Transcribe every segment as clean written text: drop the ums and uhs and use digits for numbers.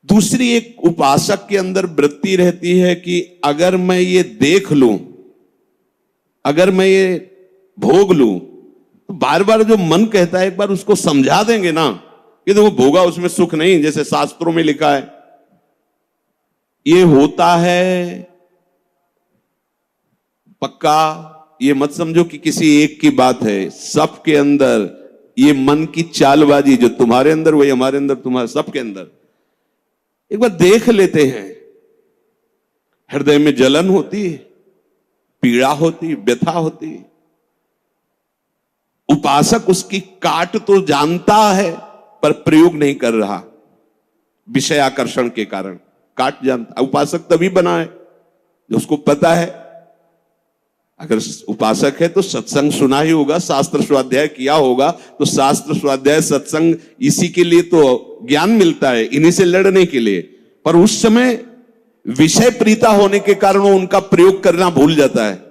दूसरी एक उपासक के अंदर वृत्ति रहती है कि अगर मैं ये देख लूं, अगर मैं ये भोग लूं, तो बार बार जो मन कहता है एक बार उसको समझा देंगे ना कि देखो भोगा उसमें सुख नहीं, जैसे शास्त्रों में लिखा है। ये होता है पक्का, ये मत समझो कि किसी एक की बात है, सबके अंदर ये मन की चालबाजी, जो तुम्हारे अंदर वही हमारे अंदर, तुम्हारे सबके अंदर। एक बार देख लेते हैं, हृदय में जलन होती है, पीड़ा होती, व्यथा होती। उपासक उसकी काट तो जानता है पर प्रयोग नहीं कर रहा, विषय आकर्षण के कारण काट जानता। उपासक तभी बना है जो उसको पता है। अगर उपासक है तो सत्संग सुना ही होगा, शास्त्र स्वाध्याय किया होगा, तो शास्त्र स्वाध्याय सत्संग इसी के लिए तो ज्ञान मिलता है, इन्हीं से लड़ने के लिए। पर उस समय विषय प्रीता होने के कारण वो उनका प्रयोग करना भूल जाता है।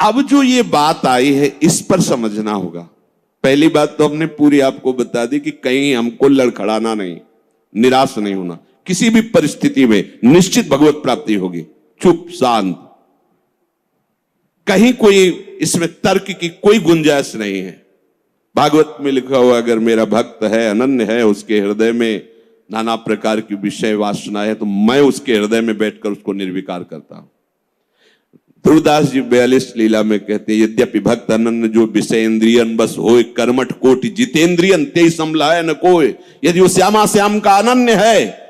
अब जो ये बात आई है इस पर समझना होगा। पहली बात तो हमने पूरी आपको बता दी कि कहीं हमको लड़खड़ाना नहीं, निराश नहीं होना, किसी भी परिस्थिति में निश्चित भगवत प्राप्ति होगी। चुप शांत, कहीं कोई इसमें तर्क की कोई गुंजाइश नहीं है। भागवत में लिखा हुआ, अगर मेरा भक्त है, अनन्य है, उसके हृदय में नाना प्रकार की विषय वासना है, तो मैं उसके हृदय में बैठकर उसको निर्विकार करता हूं। ध्रुवदास जी 42 लीला में कहते हैं, यद्यपि भक्त अनन्य जो विषय इंद्रियन बस होए, कर्मठ कोटि जितेंद्रियन ते समलाय न कोय। यदि वो श्यामा श्याम का अनन्य है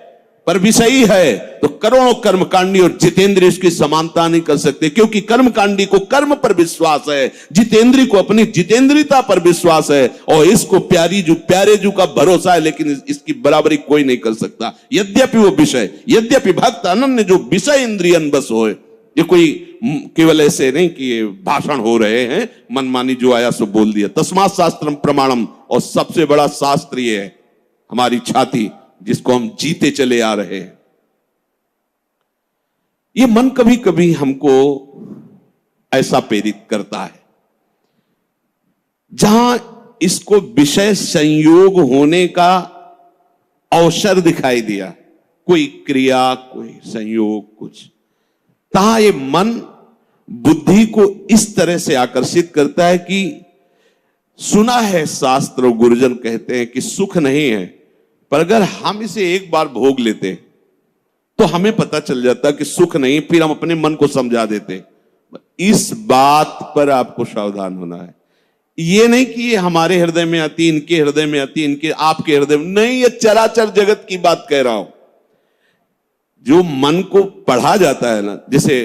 पर विषयी है, तो करोड़ों कर्मकांडी और जितेंद्रिय इसकी समानता नहीं कर सकते, क्योंकि कर्मकांडी को कर्म पर विश्वास है, जितेंद्रिय को अपनी जितेंद्रियता पर विश्वास है, और इसको प्यारे जू का भरोसा है, लेकिन इसकी बराबरी कोई नहीं कर सकता। यद्यपि वो विषय, यद्यपि भक्त अनन्य जो विषय इंद्रियन बस होए। ये कोई केवल ऐसे नहीं कि ये भाषण हो रहे हैं, मनमानी जो आया सो बोल दिया। तस्मात् शास्त्रम प्रमाणम, और सबसे बड़ा शास्त्र ये है हमारी छाती, जिसको हम जीते चले आ रहे हैं। ये मन कभी कभी हमको ऐसा प्रेरित करता है, जहां इसको विषय संयोग होने का अवसर दिखाई दिया, कोई क्रिया, कोई संयोग, कुछ, तहां ये मन बुद्धि को इस तरह से आकर्षित करता है कि सुना है शास्त्र और गुरुजन कहते हैं कि सुख नहीं है, पर अगर हम इसे एक बार भोग लेते तो हमें पता चल जाता कि सुख नहीं, फिर हम अपने मन को समझा देते। इस बात पर आपको सावधान होना है। ये नहीं कि ये हमारे हृदय में आती, इनके हृदय में आती, इनके आपके हृदय में नहीं, ये चराचर जगत की बात कह रहा हूं। जो मन को पढ़ा जाता है ना, जैसे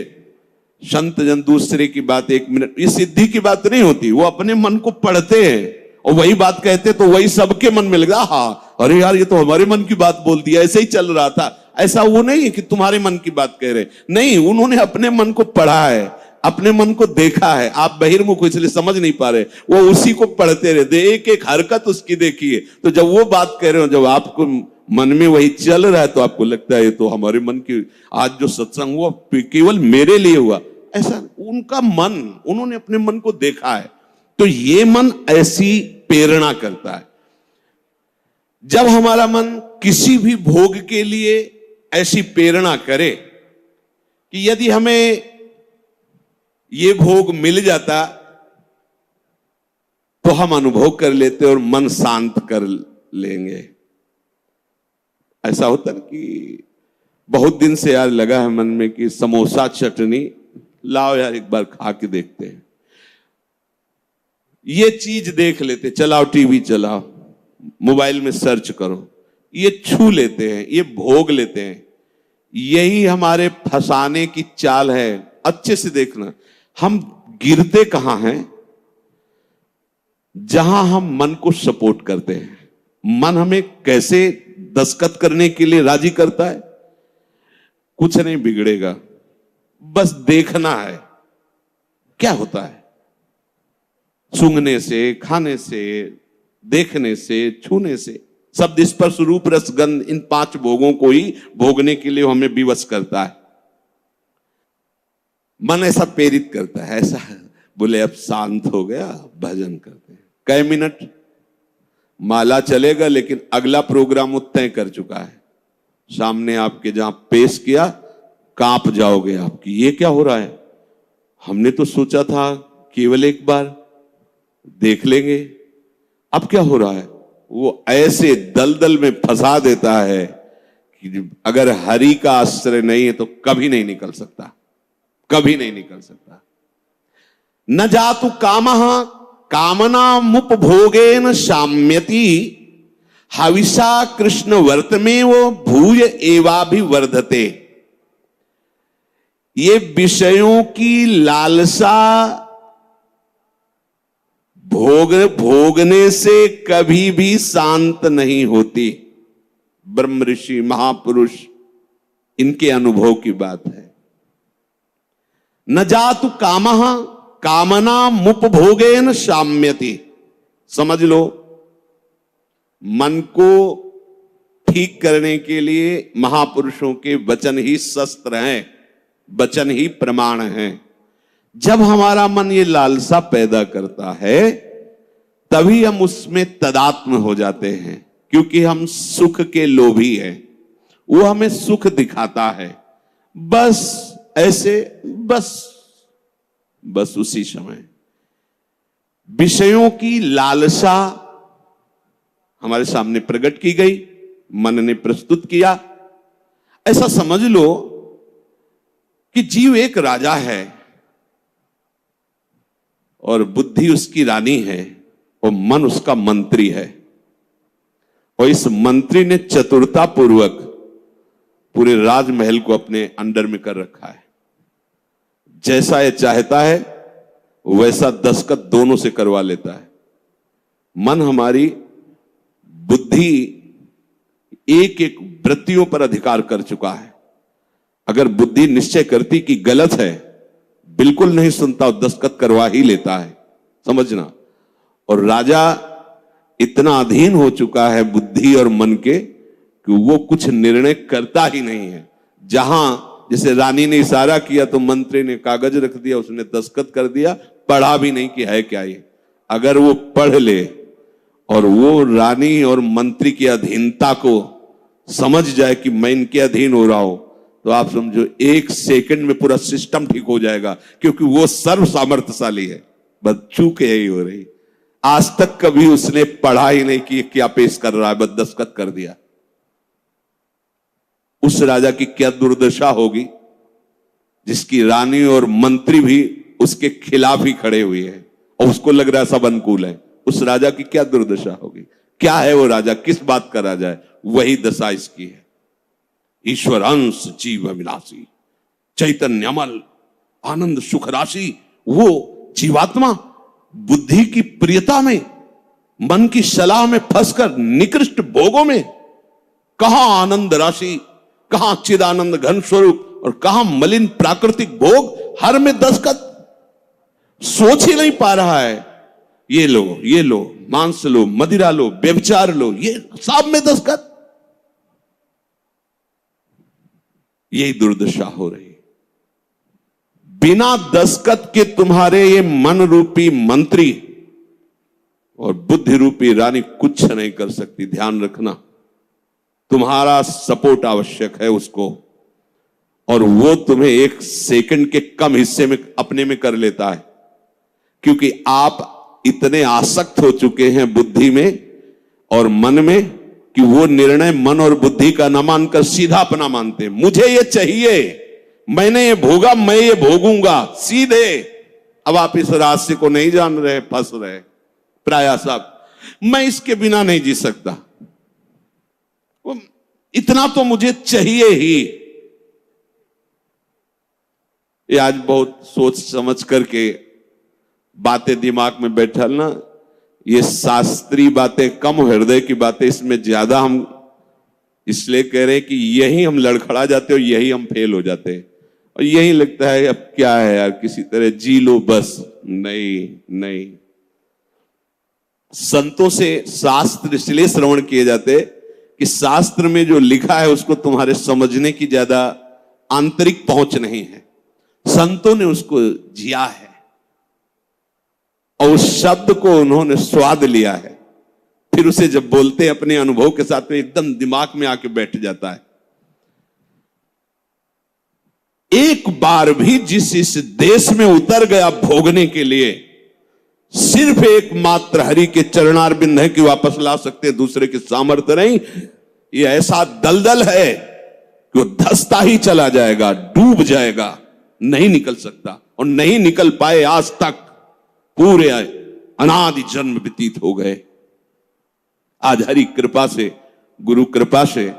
संत जन दूसरे की बात 1 मिनट, ये सिद्धि की बात नहीं होती, वो अपने मन को पढ़ते हैं और वही बात कहते, तो वही सबके मन में लगा, हाँ अरे यार ये तो हमारे मन की बात बोल दिया, ऐसे ही चल रहा था। ऐसा वो नहीं है कि तुम्हारे मन की बात कह रहे, नहीं, उन्होंने अपने मन को पढ़ा है, अपने मन को देखा है। आप बहिर्मुख हो इसलिए समझ नहीं पा रहे, वो उसी को पढ़ते रहते, एक एक हरकत उसकी देखिए। तो जब वो बात कह रहे हो, जब आपको मन में वही चल रहा है, तो आपको लगता है ये तो हमारे मन की, आज जो सत्संग हुआ केवल मेरे लिए हुआ, ऐसा उनका मन, उन्होंने अपने मन को देखा है। तो ये मन ऐसी प्रेरणा करता है। जब हमारा मन किसी भी भोग के लिए ऐसी प्रेरणा करे कि यदि हमें ये भोग मिल जाता तो हम अनुभव कर लेते और मन शांत कर लेंगे। ऐसा होता है कि बहुत दिन से यार लगा है मन में कि समोसा चटनी लाओ यार, एक बार खा के देखते हैं। ये चीज देख लेते, चलाओ टीवी चलाओ, मोबाइल में सर्च करो, ये छू लेते हैं, ये भोग लेते हैं। यही हमारे फंसाने की चाल है। अच्छे से देखना, हम गिरते कहां हैं? जहां हम मन को सपोर्ट करते हैं। मन हमें कैसे दस्तखत करने के लिए राजी करता है? कुछ नहीं बिगड़ेगा, बस देखना है क्या होता है। सूंघने से, खाने से, देखने से, छूने से, शब्द स्पर्श रूप रस गंध, इन 5 भोगों को ही भोगने के लिए हमें विवश करता है। मन ऐसा प्रेरित करता है, ऐसा बोले अब शांत हो गया, भजन करते हैं। कई मिनट माला चलेगा, लेकिन अगला प्रोग्राम वो तय कर चुका है। सामने आपके जहां पेश किया, कांप जाओगे आपकी, ये क्या हो रहा है, हमने तो सोचा था केवल एक बार देख लेंगे, अब क्या हो रहा है। वो ऐसे दलदल में फंसा देता है कि अगर हरि का आश्रय नहीं है तो कभी नहीं निकल सकता, कभी नहीं निकल सकता। न जातु कामः कामना मुपभोगेन शाम्यति हविषा कृष्ण वर्तमेव भूय एवाभिवर्धते। ये विषयों की लालसा भोगने से कभी भी शांत नहीं होती। ब्रह्म ऋषि महापुरुष इनके अनुभव की बात है। न जातु कामः कामना मुपभोगेन शाम्यति। समझ लो, मन को ठीक करने के लिए महापुरुषों के वचन ही शस्त्र हैं, वचन ही प्रमाण हैं। जब हमारा मन ये लालसा पैदा करता है तभी हम उसमें तदात्म हो जाते हैं, क्योंकि हम सुख के लोभी हैं। वो हमें सुख दिखाता है, बस ऐसे, बस उसी समय विषयों की लालसा हमारे सामने प्रकट की गई, मन ने प्रस्तुत किया। ऐसा समझ लो कि जीव एक राजा है और बुद्धि उसकी रानी है और मन उसका मंत्री है। और इस मंत्री ने चतुरता पूर्वक पूरे राजमहल को अपने अंडर में कर रखा है। जैसा ये चाहता है वैसा दस्तखत दोनों से करवा लेता है। मन, हमारी बुद्धि एक एक वृत्तियों पर अधिकार कर चुका है। अगर बुद्धि निश्चय करती कि गलत है, बिल्कुल नहीं सुनता और दस्तखत करवा ही लेता है, समझना। और राजा इतना अधीन हो चुका है बुद्धि और मन के कि वो कुछ निर्णय करता ही नहीं है। जहां जैसे रानी ने इशारा किया तो मंत्री ने कागज रख दिया, उसने दस्तखत कर दिया, पढ़ा भी नहीं कि है क्या ये। अगर वो पढ़ ले और वो रानी और मंत्री की अधीनता को समझ जाए कि मैं इनके अधीन हो रहा हूं, तो आप समझो एक सेकंड में पूरा सिस्टम ठीक हो जाएगा, क्योंकि वो सर्व सामर्थ्यशाली है। बस चूक यही हो रही, आज तक कभी उसने पढ़ा ही नहीं कि क्या पेश कर रहा है, बस दस्तखत कर दिया। उस राजा की क्या दुर्दशा होगी जिसकी रानी और मंत्री भी उसके खिलाफ ही खड़े हुए हैं और उसको लग रहा है सब अनुकूल है। उस राजा की क्या दुर्दशा होगी। क्या है वो राजा, किस बात का राजा है, वही दशा इसकी है। ईश्वर अंश जीव अविनाशी चैतन्यमल आनंद सुख राशि। वो जीवात्मा बुद्धि की प्रियता में, मन की सलाह में फंसकर निकृष्ट भोगों में, कहां आनंद राशि, कहां चिदानंद घन स्वरूप और कहां मलिन प्राकृतिक भोग, हर में दस्तखत। सोच ही नहीं पा रहा है, ये लो, मांस लो, मदिरा लो, व्यभिचार लो, ये सब में दस्तखत। यही दुर्दशा हो रही। बिना दस्तखत के तुम्हारे ये मन रूपी मंत्री और बुद्धि रूपी रानी कुछ नहीं कर सकती। ध्यान रखना, तुम्हारा सपोर्ट आवश्यक है उसको, और वो तुम्हें एक सेकंड के कम हिस्से में अपने में कर लेता है, क्योंकि आप इतने आसक्त हो चुके हैं बुद्धि में और मन में कि वो निर्णय मन और बुद्धि का न मानकर सीधा अपना मानते हैं। मुझे ये चाहिए, मैंने ये भोगा, मैं ये भोगूंगा, सीधे। अब आप इस रास्ते को नहीं जान रहे, फंस रहे प्राय सब। मैं इसके बिना नहीं जी सकता, इतना तो मुझे चाहिए ही। ये आज बहुत सोच समझ करके बातें दिमाग में बैठलना, ये शास्त्रीय बातें कम, हृदय की बातें इसमें ज्यादा हम इसलिए कह रहे हैं कि यही हम लड़खड़ा जाते हैं और यही हम फेल हो जाते हैं। और यही लगता है अब क्या है यार, किसी तरह जी लो बस। नहीं, संतों से शास्त्र इसलिए श्रवण किए जाते कि शास्त्र में जो लिखा है उसको तुम्हारे समझने की ज्यादा आंतरिक पहुंच नहीं है। संतों ने उसको जिया है और उस शब्द को उन्होंने स्वाद लिया है, फिर उसे जब बोलते अपने अनुभव के साथ तो एकदम दिमाग में आके बैठ जाता है। एक बार भी जिस इस देश में उतर गया भोगने के लिए, सिर्फ एकमात्र हरि के चरणार बिंद है कि वापस ला सकते, दूसरे के सामर्थ्य नहीं। ये ऐसा दलदल है कि वो धंसता ही चला जाएगा, डूब जाएगा, नहीं निकल सकता। और नहीं निकल पाए आज तक, पूरे अनादि जन्म व्यतीत हो गए। आज हरि कृपा से, गुरु कृपा से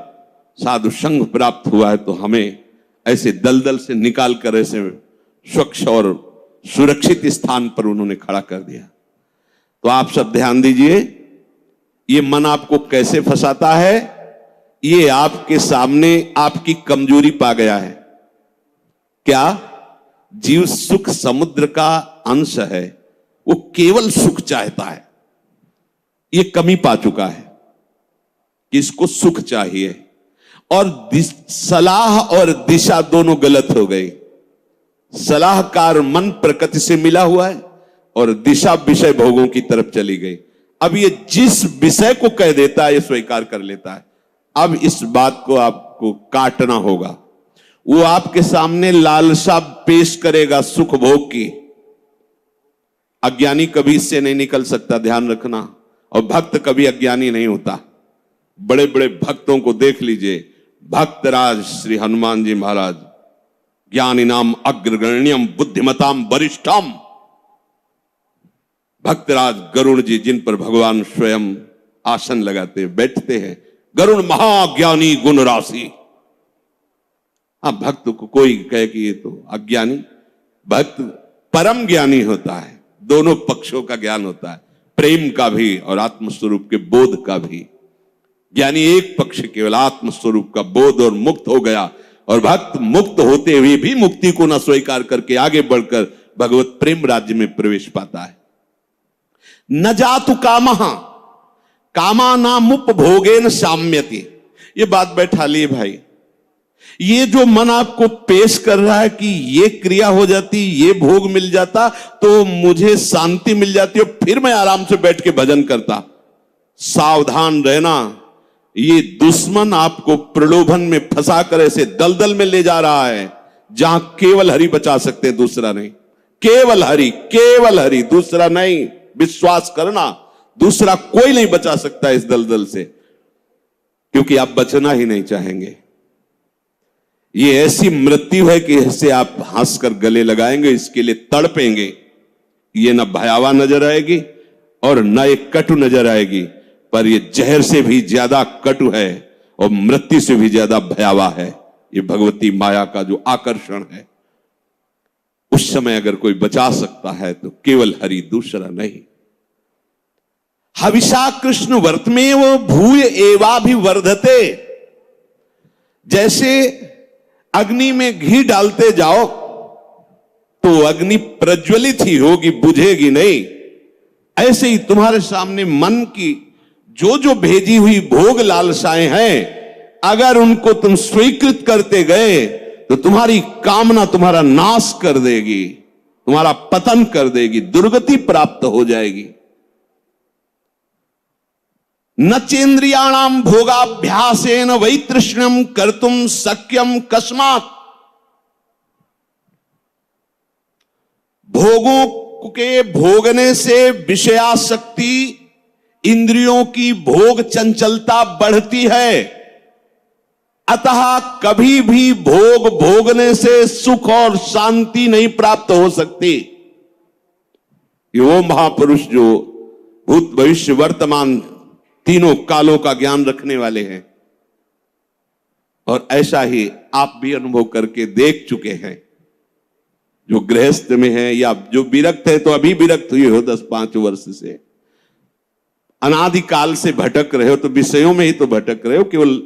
साधु संग प्राप्त हुआ है, तो हमें ऐसे दलदल से निकाल कर ऐसे स्वच्छ और सुरक्षित स्थान पर उन्होंने खड़ा कर दिया। तो आप सब ध्यान दीजिए, ये मन आपको कैसे फंसाता है। ये आपके सामने आपकी कमजोरी पा गया है। क्या? जीव सुख समुद्र का अंश है, वो केवल सुख चाहता है। ये कमी पा चुका है कि इसको सुख चाहिए, और सलाह और दिशा दोनों गलत हो गई। सलाहकार मन प्रकृति से मिला हुआ है और दिशा विषय भोगों की तरफ चली गई। अब ये जिस विषय को कह देता है ये स्वीकार कर लेता है। अब इस बात को आपको काटना होगा। वो आपके सामने लालसा पेश करेगा सुख भोग की। अज्ञानी कभी इससे नहीं निकल सकता, ध्यान रखना। और भक्त कभी अज्ञानी नहीं होता। बड़े बड़े भक्तों को देख लीजिए, भक्तराज श्री हनुमान जी महाराज, ज्ञानी नाम अग्रगण्यम बुद्धिमताम वरिष्ठम। भक्तराज गरुड़ जी, जिन पर भगवान स्वयं आसन लगाते बैठते हैं, गरुड़ महाज्ञानी गुण राशि। हाँ, भक्त को कोई कहे कि ये तो अज्ञानी, भक्त परम ज्ञानी होता है। दोनों पक्षों का ज्ञान होता है, प्रेम का भी और आत्मस्वरूप के बोध का भी। ज्ञानी एक पक्ष केवल आत्मस्वरूप का बोध और मुक्त हो गया, और भक्त मुक्त होते हुए भी मुक्ति को न स्वीकार करके आगे बढ़कर भगवत प्रेम राज्य में प्रवेश पाता है। न जातु कामः कामानामुपभोगेन साम्यति। ये बात बैठा लिए भाई। ये जो मन आपको पेश कर रहा है कि ये क्रिया हो जाती, ये भोग मिल जाता तो मुझे शांति मिल जाती और फिर मैं आराम से बैठ के भजन करता, सावधान रहना। ये दुश्मन आपको प्रलोभन में फंसा कर ऐसे दलदल में ले जा रहा है जहां केवल हरि बचा सकते, दूसरा नहीं। केवल हरि, केवल हरि, दूसरा नहीं। विश्वास करना, दूसरा कोई नहीं बचा सकता इस दलदल से, क्योंकि आप बचना ही नहीं चाहेंगे। ये ऐसी मृत्यु है कि इससे आप हंसकर गले लगाएंगे, इसके लिए तड़पेंगे। ये न भयावह नजर आएगी और न एक कटु नजर आएगी, पर ये जहर से भी ज्यादा कटु है और मृत्यु से भी ज्यादा भयावह है। ये भगवती माया का जो आकर्षण है, उस समय अगर कोई बचा सकता है तो केवल हरि, दूसरा नहीं। हविषा कृष्ण वर्तमेव भूय एवाभिवर्धते। जैसे अग्नि में घी डालते जाओ तो अग्नि प्रज्वलित ही होगी, बुझेगी नहीं। ऐसे ही तुम्हारे सामने मन की जो जो भेजी हुई भोग लालसाएं हैं, अगर उनको तुम स्वीकृत करते गए तो तुम्हारी कामना तुम्हारा नाश कर देगी, तुम्हारा पतन कर देगी, दुर्गति प्राप्त हो जाएगी। न चेन्द्रियाणाम भोगाभ्यासेन वैतृष्ण्यम कर्तुम शक्यम कस्मात्। भोगों के भोगने से विषयासक्ति, इंद्रियों की भोग चंचलता बढ़ती है। अतः कभी भी भोग भोगने से सुख और शांति नहीं प्राप्त हो सकती। ये वो महापुरुष जो भूत भविष्य वर्तमान तीनों कालों का ज्ञान रखने वाले हैं, और ऐसा ही आप भी अनुभव करके देख चुके हैं। जो गृहस्थ में है या जो विरक्त है, तो अभी विरक्त हुए हो 10-5 वर्ष से, अनादिकाल से भटक रहे हो, तो विषयों में ही तो भटक रहे हो। केवल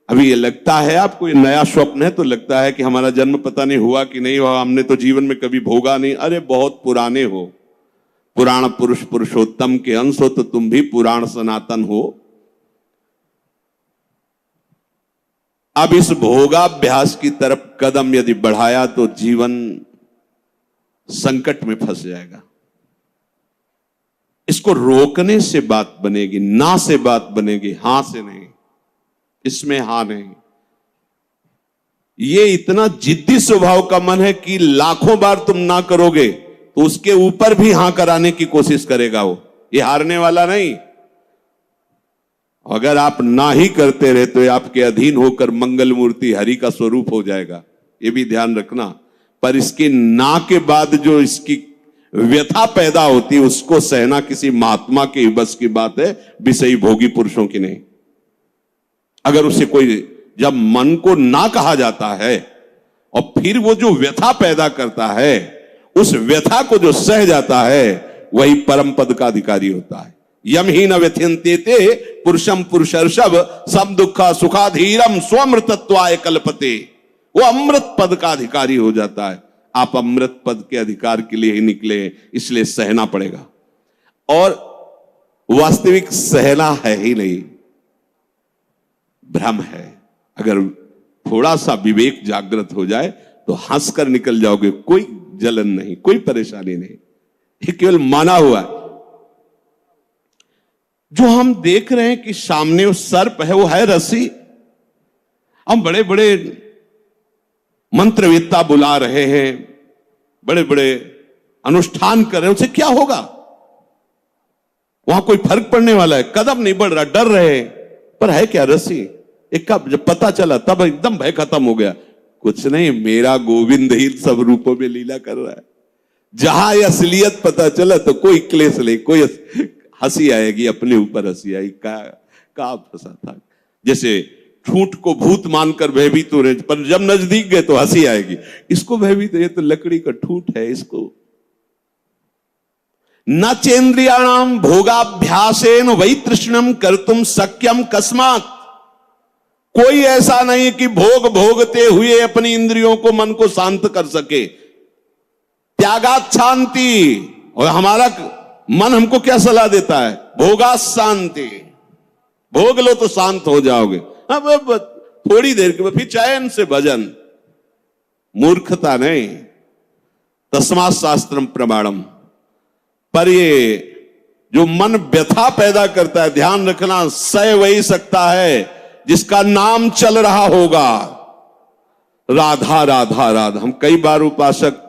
अभी ये लगता है आपको, ये नया स्वप्न है तो लगता है कि हमारा जन्म पता नहीं हुआ कि नहीं हुआ, हमने तो जीवन में कभी भोगा नहीं। अरे बहुत पुराने हो, पुराण पुरुष पुरुषोत्तम के अंश हो, तो तुम भी पुराण सनातन हो। अब इस भोगाभ्यास की तरफ कदम यदि बढ़ाया तो जीवन संकट में फंस जाएगा। इसको रोकने से बात बनेगी, ना से बात बनेगी, हां से नहीं। इसमें हां नहीं। ये इतना जिद्दी स्वभाव का मन है कि लाखों बार तुम ना करोगे तो उसके ऊपर भी हां कराने की कोशिश करेगा वो। ये हारने वाला नहीं। अगर आप ना ही करते रहे तो आपके अधीन होकर मंगल मूर्ति हरि का स्वरूप हो जाएगा, ये भी ध्यान रखना। पर इसके ना के बाद जो इसकी व्यथा पैदा होती है उसको सहना किसी महात्मा के बस की बात है, विषयी भोगी पुरुषों की नहीं। अगर उसे कोई, जब मन को ना कहा जाता है और फिर वो जो व्यथा पैदा करता है, उस व्यथा को जो सह जाता है वही परम पद का अधिकारी होता है। यम ही न व्यथ्यन्ते ते पुरुषम पुरुषर्षभ सम दुखा सुखाधीरम स्वमृतत्वाय कल्पते। वो अमृत पद का अधिकारी हो जाता है। आप अमृत पद के अधिकार के लिए ही निकले, इसलिए सहना पड़ेगा। और वास्तविक सहना है ही नहीं, भ्रम है। अगर थोड़ा सा विवेक जागृत हो जाए तो हंसकर निकल जाओगे, कोई जलन नहीं, कोई परेशानी नहीं, ये केवल माना हुआ है। जो हम देख रहे हैं कि सामने वो सर्प है, वो है रस्सी। हम बड़े बड़े मंत्रवेत्ता बुला रहे हैं, बड़े बड़े अनुष्ठान कर रहे हैं, उससे क्या होगा? वहां कोई फर्क पड़ने वाला है? कदम नहीं बढ़ रहा, डर रहे हैं, पर है क्या रस्सी। एक का जब पता चला तब एकदम भय खत्म हो गया। कुछ नहीं, मेरा गोविंद ही सब रूपों में लीला कर रहा है। जहां असलियत पता चला तो कोई क्लेश नहीं, कोई हंसी आएगी, अपने ऊपर हंसी आई। का फंसा था, जैसे ठूंठ को भूत मानकर भयभीत हो रहे, पर जब नजदीक गए तो हंसी आएगी। इसको भयभीत, ये तो लकड़ी का ठूंठ है। इसको न चेन्द्रियाणाम भोगाभ्यासेन वै तृष्णम कर्तुम शक्यम कस्मात्। कोई ऐसा नहीं कि भोग भोगते हुए अपनी इंद्रियों को, मन को शांत कर सके। त्यागात शांति। और हमारा मन हमको क्या सलाह देता है? भोगा शांति। भोग लो तो शांत हो जाओगे। अब थोड़ी देर के बाद फिर चैन से भजन। मूर्खता नहीं, तस्मात् शास्त्रम प्रमाणम। पर ये जो मन व्यथा पैदा करता है, ध्यान रखना, सह वही सकता है जिसका नाम चल रहा होगा। राधा राधा राधा। हम कई बार उपासक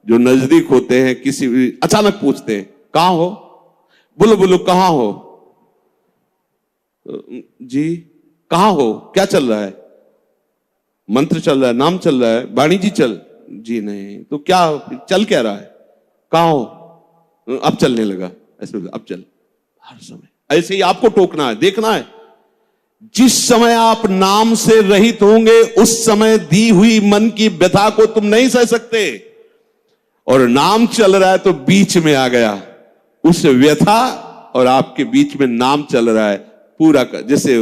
जो नजदीक होते हैं, किसी भी अचानक पूछते हैं कहां हो, बोलो बोलो कहां हो जी, कहां हो, क्या चल रहा है? मंत्र चल रहा है, नाम चल रहा है, वाणी जी चल जी। नहीं तो क्या चल क्या रहा है? कहां हो? अब चलने लगा, ऐसे अब चल। हर समय ऐसे ही आपको टोकना है, देखना है। जिस समय आप नाम से रहित होंगे उस समय दी हुई मन की व्यथा को तुम नहीं सह सकते। और नाम चल रहा है तो बीच में आ गया, उस व्यथा और आपके बीच में नाम चल रहा है पूरा कर। जैसे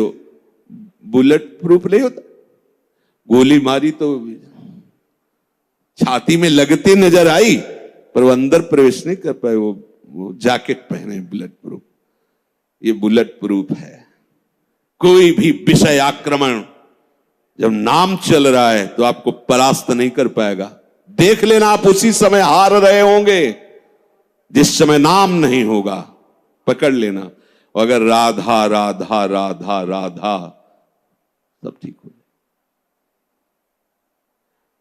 बुलेट प्रूफ नहीं होता, गोली मारी तो छाती में लगते नजर आई पर वो अंदर प्रवेश नहीं कर पाए। वो जैकेट पहने बुलेट प्रूफ, ये बुलेट प्रूफ है। कोई भी विषय आक्रमण जब नाम चल रहा है तो आपको परास्त नहीं कर पाएगा। देख लेना, आप उसी समय हार रहे होंगे जिस समय नाम नहीं होगा। पकड़ लेना। और अगर राधा राधा राधा राधा, सब ठीक हो।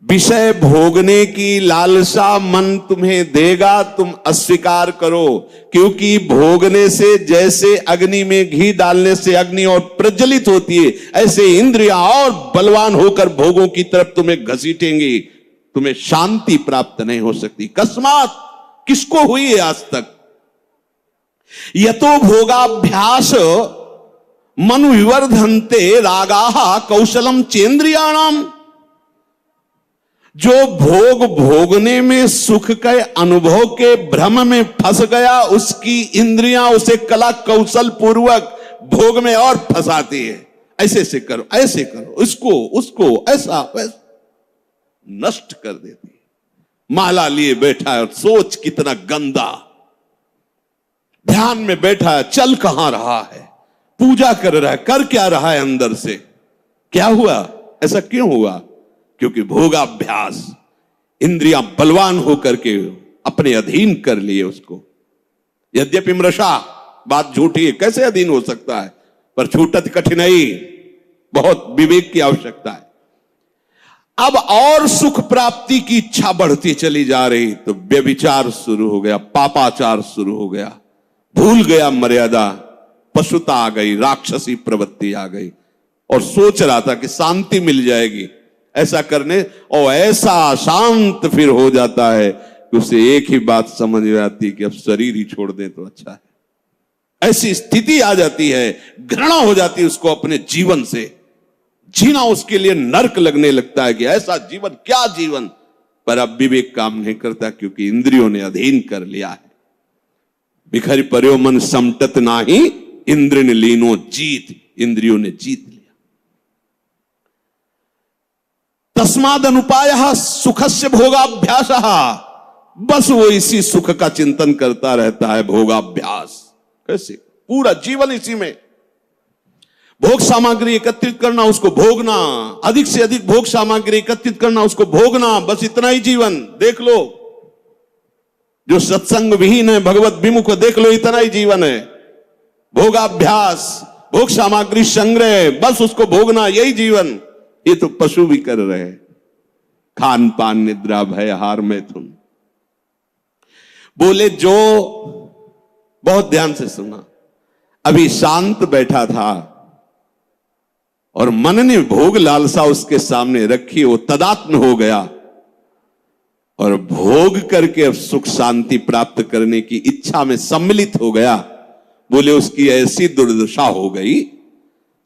विषय भोगने की लालसा मन तुम्हें देगा, तुम अस्वीकार करो। क्योंकि भोगने से जैसे अग्नि में घी डालने से अग्नि और प्रज्वलित होती है, ऐसे इंद्रियां और बलवान होकर भोगों की तरफ तुम्हें घसीटेंगी। तुम्हें शांति प्राप्त नहीं हो सकती। कस्मात, किसको हुई है आज तक? यतो भोगाभ्यास मनु विवर्धन्ते रागाः कौशलम चेन्द्रियाणाम। जो भोग भोगने में सुख के अनुभव के भ्रम में फंस गया, उसकी इंद्रियां उसे कला कौशल पूर्वक भोग में और फंसाती है। ऐसे से करो, ऐसे करो, इसको उसको, ऐसा वैसा, नष्ट कर देती है। माला लिए बैठा है और सोच कितना गंदा, ध्यान में बैठा है, चल कहां रहा है, पूजा कर रहा है, कर क्या रहा है अंदर से? क्या हुआ? ऐसा क्यों हुआ? क्योंकि भोगाभ्यास, इंद्रियां बलवान होकर के अपने अधीन कर लिए उसको। यद्यपि मृषा, बात झूठी है, कैसे अधीन हो सकता है? पर छूटत कठिनाई, बहुत विवेक की आवश्यकता है। अब और सुख प्राप्ति की इच्छा बढ़ती चली जा रही, तो व्यभिचार शुरू हो गया, पापाचार शुरू हो गया, भूल गया मर्यादा, पशुता आ गई, राक्षसी प्रवृत्ति आ गई, और सोच रहा था कि शांति मिल जाएगी ऐसा करने, और ऐसा शांत फिर हो जाता है कि उसे एक ही बात समझ में आती कि अब शरीर ही छोड़ दें तो अच्छा है। ऐसी स्थिति आ जाती है, घृणा हो जाती है उसको अपने जीवन से, जीना उसके लिए नर्क लगने लगता है कि ऐसा जीवन, क्या जीवन। पर अब विवेक काम नहीं करता, क्योंकि इंद्रियों ने अधीन कर लिया है। बिखर पर्यो मन समटत नाही, इंद्र ने लीनो जीत, इंद्रियों ने जीत लिया। तस्माद अनुपाय सुखस्य भोगाभ्यास, बस वो इसी सुख का चिंतन करता रहता है, भोगाभ्यास। कैसे? पूरा जीवन इसी में, भोग सामग्री एकत्रित करना, उसको भोगना, अधिक से अधिक भोग सामग्री एकत्रित करना, उसको भोगना, बस इतना ही जीवन। देख लो जो सत्संग विहीन है, भगवत विमुख, देख लो इतना ही जीवन है। भोगाभ्यास, भोग सामग्री संग्रह, बस उसको भोगना, यही जीवन। ये तो पशु भी कर रहे हैं, खान पान निद्रा भय हार मैथुन। बोले जो, बहुत ध्यान से सुना, अभी शांत बैठा था और मन ने भोग लालसा उसके सामने रखी, वो तदात्म हो गया और भोग करके अब सुख शांति प्राप्त करने की इच्छा में सम्मिलित हो गया। बोले उसकी ऐसी दुर्दशा हो गई,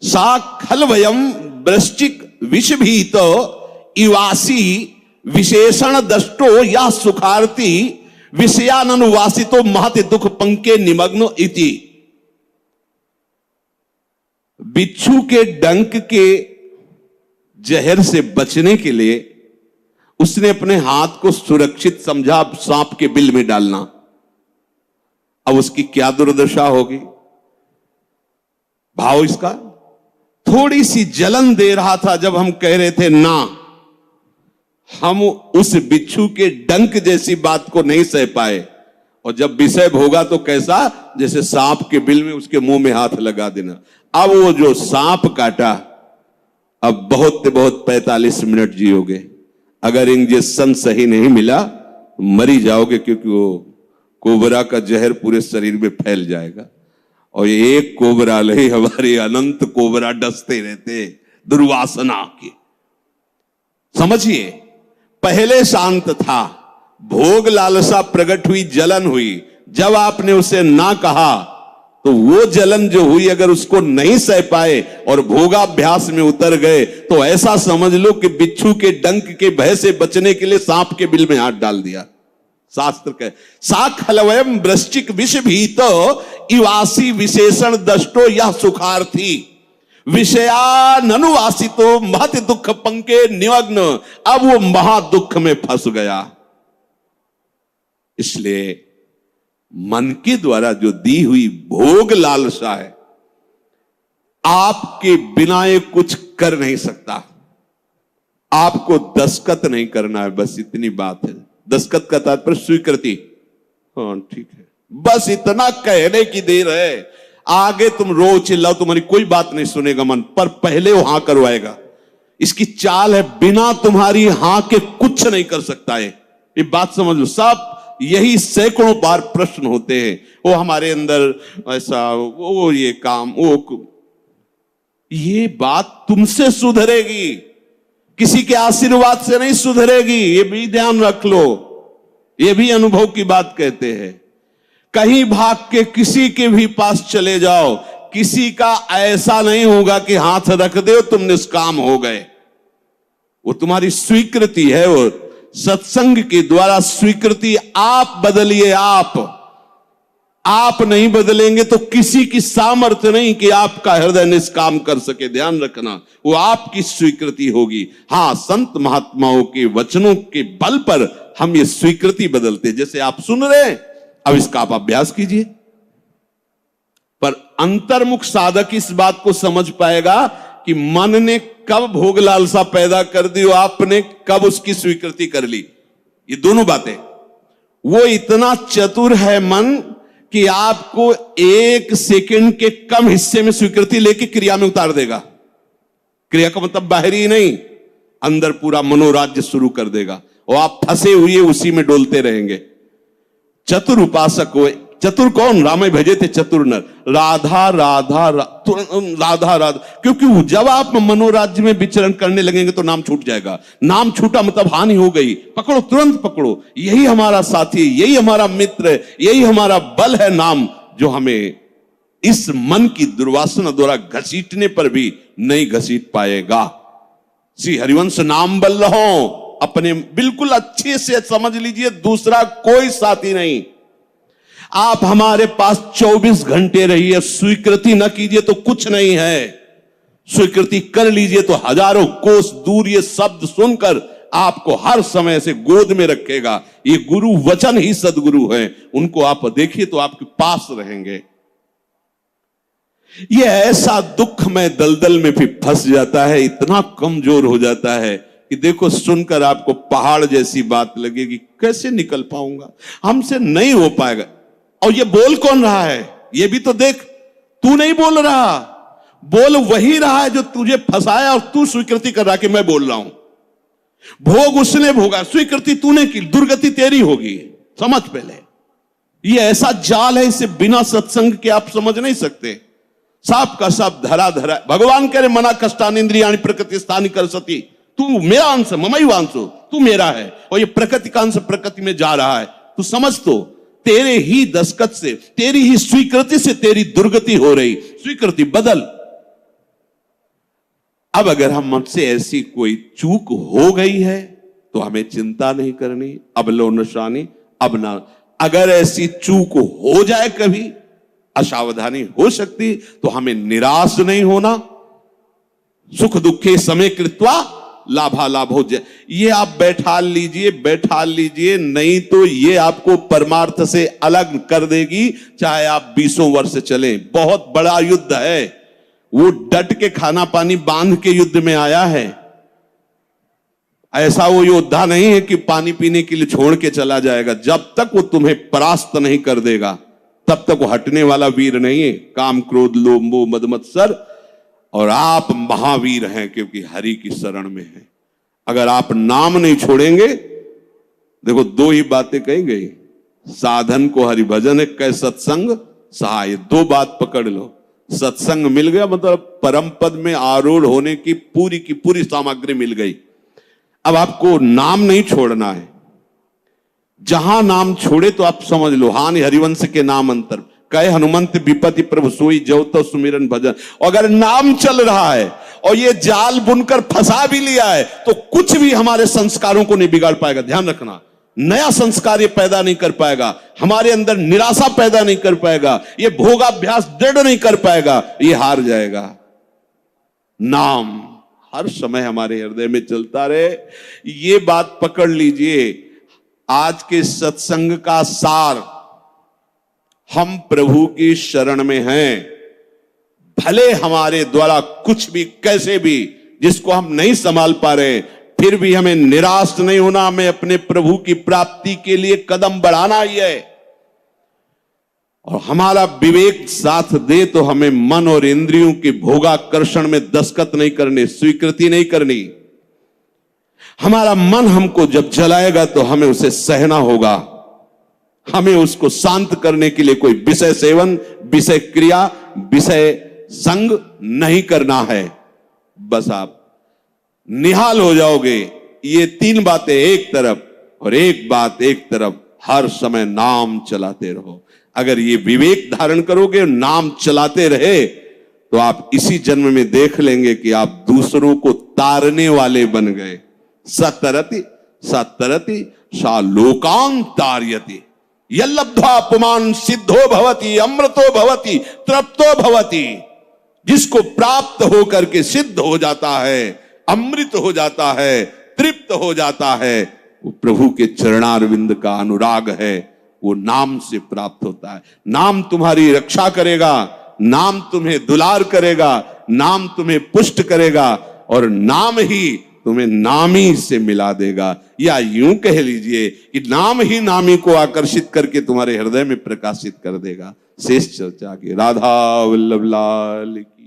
सा खलवयम वृश्चिक विषभीत इवासी विशेषण दष्टो या सुखार्थी विषयानुवासितो महति दुख पंके निमग्नो इति। बिच्छू के डंक के जहर से बचने के लिए उसने अपने हाथ को सुरक्षित समझा सांप के बिल में डालना। अब उसकी क्या दुर्दशा होगी? भाव इसका, थोड़ी सी जलन दे रहा था जब हम कह रहे थे ना, हम उस बिच्छू के डंक जैसी बात को नहीं सह पाए, और जब विषय भोगा तो कैसा, जैसे सांप के बिल में उसके मुंह में हाथ लगा देना। अब वो जो सांप काटा, अब बहुत 45 मिनट जियोगे, अगर इंजेक्शन सही नहीं मिला मरी जाओगे, क्योंकि वो कोबरा का जहर पूरे शरीर में फैल जाएगा। और ये एक कोबरा नहीं, हमारे अनंत कोबरा डसते रहते दुर्वासना के। समझिए, पहले शांत था, भोग लालसा प्रकट हुई, जलन हुई, जब आपने उसे ना कहा तो वो जलन जो हुई, अगर उसको नहीं सह पाए और भोगाभ्यास में उतर गए, तो ऐसा समझ लो कि बिच्छू के डंक के भय से बचने के लिए सांप के बिल में हाथ डाल दिया। शास्त्र कहे सा खलवयम वृश्चिक विष भीत इवासी विशेषण दष्टो यह सुखार्थी विषयानुवासितो महत दुख पंके निमग्न। अब वो महा दुख में फंस गया। इसलिए मन के द्वारा जो दी हुई भोग लालसा है, आपके बिना ये कुछ कर नहीं सकता। आपको दस्तखत नहीं करना है, बस इतनी बात है। दस्तखत का तात्पर्य स्वीकृति। हाँ ठीक है, बस इतना कहने की देर है। आगे तुम रो चिल्लाओ, तुम्हारी कोई बात नहीं सुनेगा मन, पर पहले वो हां करवाएगा। इसकी चाल है, बिना तुम्हारी हां के कुछ नहीं कर सकता है। ये बात समझ लो। सब यही सैकड़ों बार प्रश्न होते हैं, वो हमारे अंदर ऐसा, वो ये काम, वो ये बात तुमसे सुधरेगी, किसी के आशीर्वाद से नहीं सुधरेगी। ये भी ध्यान रख लो, ये भी अनुभव की बात कहते हैं। कहीं भाग के किसी के भी पास चले जाओ, किसी का ऐसा नहीं होगा कि हाथ रख दे तुम निष्काम हो गए। वो तुम्हारी स्वीकृति है, वो सत्संग के द्वारा स्वीकृति। आप बदलिए, आप नहीं बदलेंगे तो किसी की सामर्थ्य नहीं कि आपका हृदय निष्काम कर सके। ध्यान रखना, वो आपकी स्वीकृति होगी। हां, संत महात्माओं के वचनों के बल पर हम ये स्वीकृति बदलते। जैसे आप सुन रहे हैं, अब इसका आप अभ्यास कीजिए। पर अंतर्मुख साधक इस बात को समझ पाएगा कि मन ने कब भोग लालसा पैदा कर दी और आपने कब उसकी स्वीकृति कर ली। ये दोनों बातें। वो इतना चतुर है मन कि आपको 1 सेकंड के कम हिस्से में स्वीकृति लेके क्रिया में उतार देगा। क्रिया का मतलब बाहरी नहीं, अंदर पूरा मनोराज्य शुरू कर देगा और आप फंसे हुए उसी में डोलते रहेंगे। चतुर उपासक हो, चतुर कौन? रामे भजे थे चतुर नर, राधा राधा राधा राधा, क्योंकि जब आप मनोराज्य में विचरण करने लगेंगे तो नाम छूट जाएगा। नाम छूटा मतलब हानि हो गई। पकड़ो, तुरंत पकड़ो, यही हमारा साथी, यही हमारा मित्र, यही हमारा बल है नाम, जो हमें इस मन की दुर्वासना द्वारा घसीटने पर भी नहीं घसीट पाएगा। श्री हरिवंश नाम बल रहो, अपने बिल्कुल अच्छे से समझ लीजिए, दूसरा कोई साथी नहीं। आप हमारे पास 24 घंटे रहिए, स्वीकृति न कीजिए तो कुछ नहीं है, स्वीकृति कर लीजिए तो हजारों कोस दूर ये शब्द सुनकर आपको हर समय से गोद में रखेगा। ये गुरु वचन ही सदगुरु है, उनको आप देखिए तो आपके पास रहेंगे। ये ऐसा दुख में दलदल में भी फंस जाता है, इतना कमजोर हो जाता है कि देखो सुनकर आपको पहाड़ जैसी बात लगेगी, कैसे निकल पाऊंगा, हमसे नहीं हो पाएगा। और ये बोल कौन रहा है? ये भी तो देख, तू नहीं बोल रहा, बोल वही रहा है जो तुझे फंसाया और तू स्वीकृति कर रहा कि मैं बोल रहा हूं। भोग उसने भोगा, स्वीकृति तूने की, दुर्गति तेरी होगी। समझ पहले, ये ऐसा जाल है, इसे बिना सत्संग के आप समझ नहीं सकते। साफ का साफ धरा धरा। भगवान कह रहे मना कष्टान इंद्रियाणि प्रकृति स्थानी कर सती, तू मेरा अंश, ममई वांसो, तू मेरा है, और ये प्रकृति का अंश प्रकृति में जा रहा है। तू समझ, तो तेरे ही दस्तखत से, तेरी ही स्वीकृति से तेरी दुर्गति हो रही, स्वीकृति बदल। अब अगर हम हमसे ऐसी कोई चूक हो गई है तो हमें चिंता नहीं करनी, अब लो नशानी अब ना। अगर ऐसी चूक हो जाए, कभी असावधानी हो सकती, तो हमें निराश नहीं होना। सुख दुखे समय कृत्वा लाभा लाभ हो जाए, ये आप बैठा लीजिए, नहीं तो ये आपको परमार्थ से अलग कर देगी, चाहे आप 20 वर्ष चलें। बहुत बड़ा युद्ध है, वो डट के खाना पानी बांध के युद्ध में आया है। ऐसा वो योद्धा नहीं है कि पानी पीने के लिए छोड़ के चला जाएगा। जब तक वो तुम्हें परास्त नहीं कर देगा तब तक वो हटने वाला वीर नहीं है। काम क्रोध लोभ मोह मद मत्सर, और आप महावीर हैं क्योंकि हरि की शरण में हैं। अगर आप नाम नहीं छोड़ेंगे, देखो 2 ही बातें कही गई, साधन को हरि भजन है, कै सत्संग सहाय। 2 बात पकड़ लो, सत्संग मिल गया मतलब परम पद में आरूढ़ होने की पूरी सामग्री मिल गई। अब आपको नाम नहीं छोड़ना है। जहां नाम छोड़े तो आप समझ लो, हानि हरिवंश के नाम अंतर कहे हनुमंत विपत्ति प्रभु सोई जो तो सुमिरन भजन। अगर नाम चल रहा है और ये जाल बुनकर फंसा भी लिया है तो कुछ भी हमारे संस्कारों को नहीं बिगाड़ पाएगा। ध्यान रखना, नया संस्कार ये पैदा नहीं कर पाएगा, हमारे अंदर निराशा पैदा नहीं कर पाएगा, ये भोगाभ्यास दृढ़ नहीं कर पाएगा, ये हार जाएगा। नाम हर समय हमारे हृदय में चलता रहे, ये बात पकड़ लीजिए। आज के सत्संग का सार, हम प्रभु की शरण में हैं। भले हमारे द्वारा कुछ भी कैसे भी जिसको हम नहीं संभाल पा रहे, फिर भी हमें निराश नहीं होना, हमें अपने प्रभु की प्राप्ति के लिए कदम बढ़ाना ही है। और हमारा विवेक साथ दे तो हमें मन और इंद्रियों के भोगाकर्षण में दस्तखत नहीं करने, स्वीकृति नहीं करनी। हमारा मन हमको जब जलाएगा तो हमें उसे सहना होगा। हमें उसको शांत करने के लिए कोई विषय सेवन, विषय क्रिया, विषय संग नहीं करना है। बस आप निहाल हो जाओगे। ये 3 बातें एक तरफ और एक बात एक तरफ, हर समय नाम चलाते रहो। अगर ये विवेक धारण करोगे, नाम चलाते रहे, तो आप इसी जन्म में देख लेंगे कि आप दूसरों को तारने वाले बन गए। सतरति सतरति सा लोकान तारयति, यल्लब्ध्वा पुमान सिद्धो भवति, अमृतो भवति, तृप्तो भवति। जिसको प्राप्त होकर के सिद्ध हो जाता है, अमृत हो जाता है, तृप्त हो जाता है, वो प्रभु के चरणारविंद का अनुराग है, वो नाम से प्राप्त होता है। नाम तुम्हारी रक्षा करेगा, नाम तुम्हें दुलार करेगा, नाम तुम्हें पुष्ट करेगा, और नाम ही तुम्हें नामी से मिला देगा। या यूं कह लीजिए कि नाम ही नामी को आकर्षित करके तुम्हारे हृदय में प्रकाशित कर देगा। शेष चर्चा की। राधा वल्लभ लाल की।